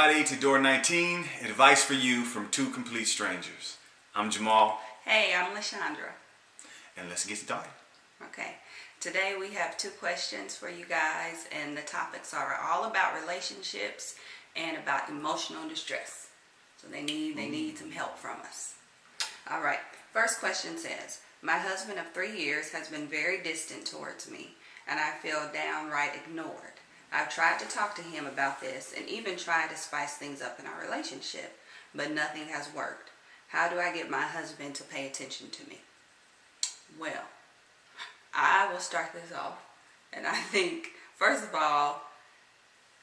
everybody to Door 19, advice for you from two complete strangers. I'm Jamal. Hey, I'm LaShondra. And let's get started. Okay, today we have two questions for you guys, and the topics are all about relationships and about emotional distress. So they need some help from us. All right, first question says, my husband of 3 years has been very distant towards me, and I feel downright ignored. I've tried to talk to him about this and even tried to spice things up in our relationship, but nothing has worked. How do I get my husband to pay attention to me? Well, I will start this off, and I think, first of all,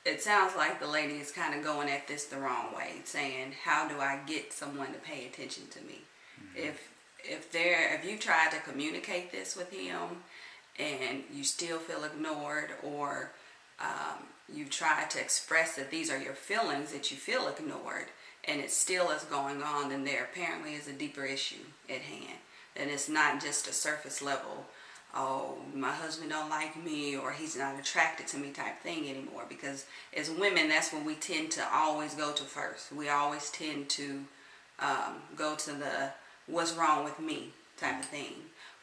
it sounds like the lady is kind of going at this the wrong way, saying, how do I get someone to pay attention to me? If you try to communicate this with him and you still feel ignored, or you try to express that these are your feelings, that you feel ignored, and it still is going on, then there apparently is a deeper issue at hand. And it's not just a surface level, oh, my husband don't like me, or he's not attracted to me type thing anymore. Because as women, that's what we tend to always go to first. We always tend to go to the what's wrong with me type of thing,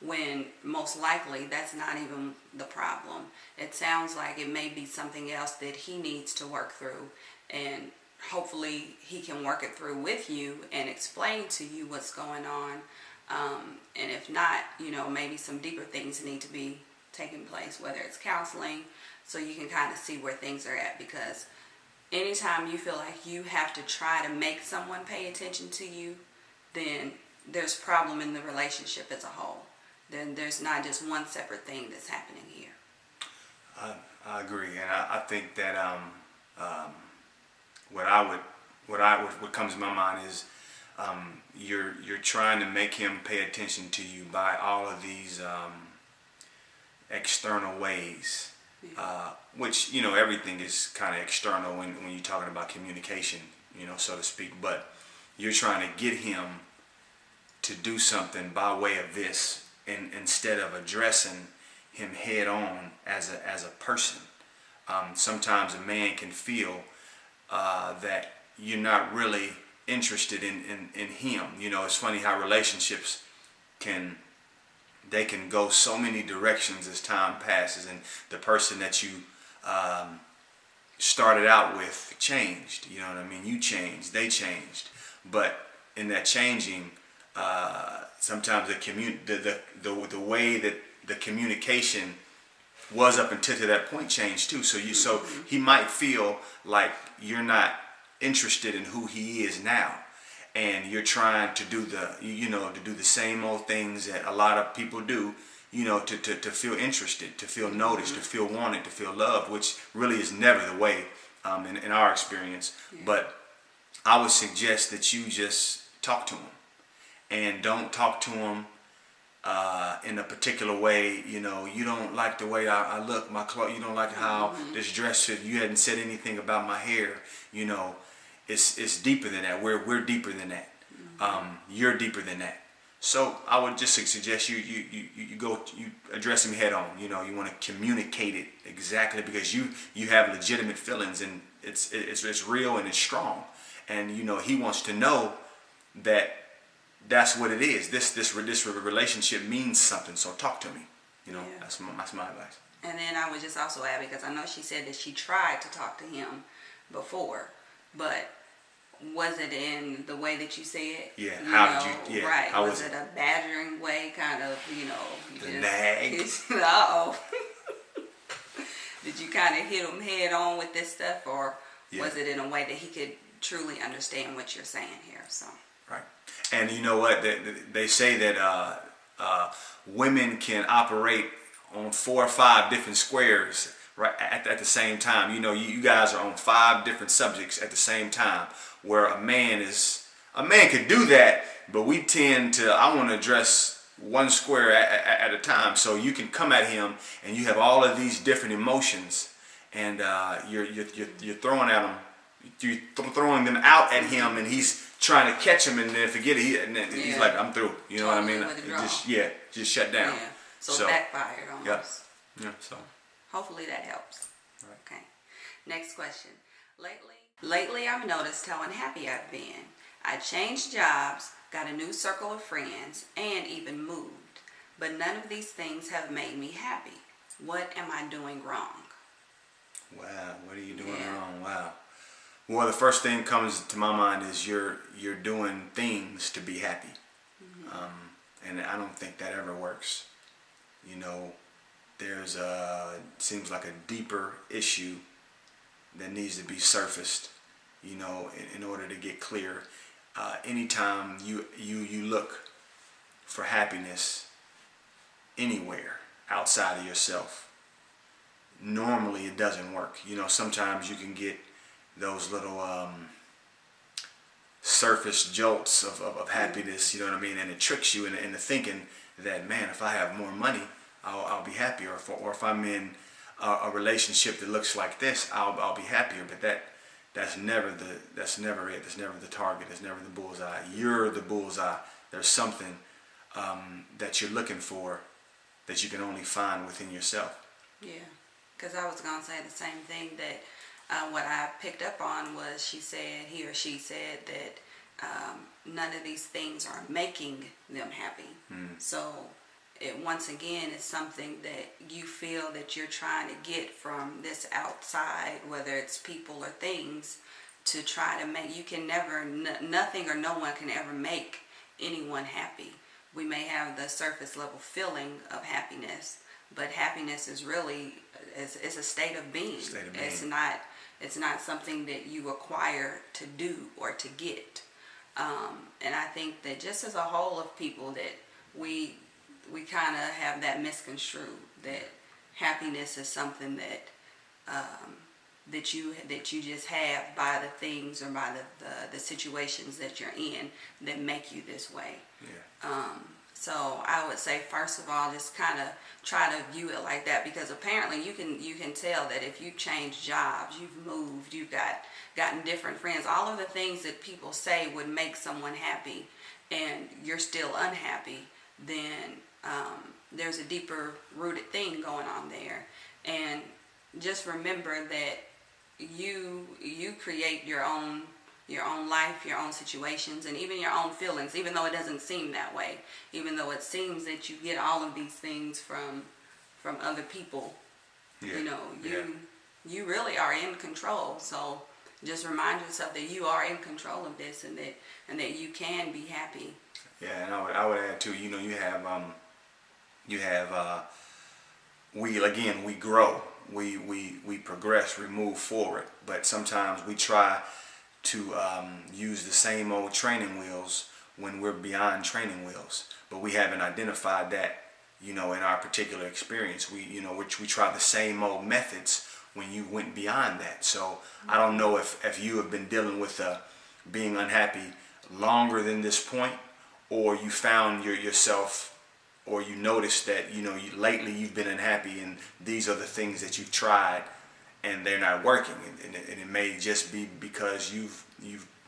when most likely that's not even the problem. It sounds like it may be something else that he needs to work through, and hopefully he can work it through with you and explain to you what's going on. And if not, maybe some deeper things need to be taking place, whether it's counseling, so you can kind of see where things are at. Because anytime you feel like you have to try to make someone pay attention to you, then there's a problem in the relationship as a whole. Then there's not just one separate thing that's happening here. I agree, and I think that what comes to my mind is you're trying to make him pay attention to you by all of these external ways, which everything is kind of external when you're talking about communication, so to speak. But you're trying to get him to do something by way of this, and instead of addressing him head on as a person. Sometimes a man can feel that you're not really interested in him. It's funny how relationships can go so many directions as time passes, and the person that you started out with changed. You know what I mean? You changed, they changed, but in that changing, sometimes the way that the communication was up until to that point changed too. So he might feel like you're not interested in who he is now, and you're trying to do the same old things that a lot of people do, to feel interested, to feel noticed, to feel wanted, to feel loved, which really is never the way in our experience. Yeah. But I would suggest that you just talk to him, and don't talk to him in a particular way. You don't like the way I look, my clothes, you don't like how this dress fit, you hadn't said anything about my hair. It's deeper than that. We're deeper than that. You're deeper than that. So I would just suggest you address him head on. You want to communicate it exactly, because you have legitimate feelings, and it's real and it's strong, and he wants to know that that's what it is. This relationship means something. So talk to me. Yeah. That's my advice. And then I would just also add, because I know she said that she tried to talk to him before, but was it in the way that you said? Yeah. How did you? Yeah. Right. How was it a badgering way, kind of? The nag. Uh-oh. Did you kind of hit him head on with this stuff, or was it in a way that he could truly understand what you're saying here? So. Right. And you know what? They say that women can operate on 4 or 5 different squares right at the same time. You guys are on 5 different subjects at the same time, where a man could do that, but we tend to, I want to address one square at a time. So you can come at him and you have all of these different emotions, and you're throwing at him, you're throwing them out at him, and he's trying to catch him, and then forget it. And then he's like, I'm through. You know what I mean? Just shut down. Yeah. So backfired almost. Yeah. So hopefully that helps. Right. Okay. Next question. Lately, Lately, I've noticed how unhappy I've been. I changed jobs, got a new circle of friends, and even moved. But none of these things have made me happy. What am I doing wrong? Wow, what are you doing Yeah. wrong? Wow. Well, the first thing comes to my mind is you're doing things to be happy, and I don't think that ever works. You know, there's seems like a deeper issue that needs to be surfaced. You know, in order to get clear. Anytime you look for happiness anywhere outside of yourself, normally it doesn't work. You know, sometimes you can get those little surface jolts of happiness, you know what I mean, and it tricks you into thinking that, man, if I have more money, I'll be happier, or if I'm in a relationship that looks like this, I'll be happier. But that's never it. That's never the target. That's never the bullseye. You're the bullseye. There's something that you're looking for that you can only find within yourself. Yeah, because I was going to say the same thing, that what I picked up on was he or she said that none of these things are making them happy. So once again, it's something that you feel that you're trying to get from this outside, whether it's people or things, to try to make, you can never, nothing or no one can ever make anyone happy. We may have the surface level feeling of happiness, but happiness is really, it's a state of being. It's not something that you acquire to do or to get. And I think that just as a whole of people, that we kind of have that misconstrued, that happiness is something that that you just have by the things or by the situations that you're in that make you this way. Yeah. So I would say, first of all, just kind of try to view it like that, because apparently you can tell that if you've changed jobs, you've moved, you've gotten different friends, all of the things that people say would make someone happy, and you're still unhappy, then there's a deeper rooted thing going on there. And just remember that you create your own life, your own situations, and even your own feelings, even though it doesn't seem that way, even though it seems that you get all of these things from other people. Yeah. You know, you really are in control. So just remind yourself that you are in control of this, and that you can be happy. Yeah, and I would add too, you know, we grow, we progress, we move forward, but sometimes we try to use the same old training wheels when we're beyond training wheels, but we haven't identified that, you know, in our particular experience. We try the same old methods when you went beyond that. So I don't know if you have been dealing with being unhappy longer than this point, or you found yourself, or you noticed that, you know, lately you've been unhappy and these are the things that you've tried and they're not working, and it may just be because you've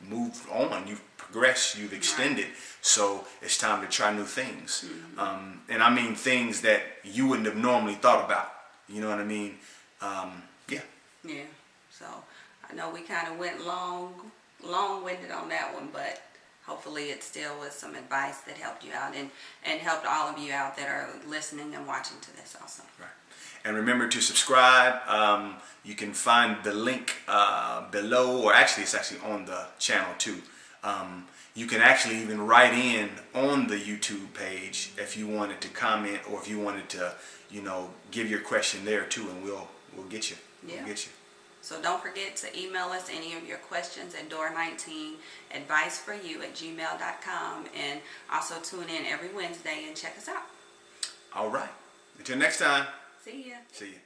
moved on, you've progressed, you've extended. Right. So it's time to try new things. Mm-hmm. And I mean things that you wouldn't have normally thought about. You know what I mean? Yeah. Yeah. So I know we kind of went long-winded on that one, but hopefully it still was some advice that helped you out, and helped all of you out that are listening and watching to this also. Right. And remember to subscribe. You can find the link below, or actually it's actually on the channel too. You can actually even write in on the YouTube page if you wanted to comment, or if you wanted to, you know, give your question there too, and we'll get you. Yeah. We'll get you. So don't forget to email us any of your questions at door19adviceforyou@gmail.com, and also tune in every Wednesday and check us out. All right. Until next time. See ya. See ya.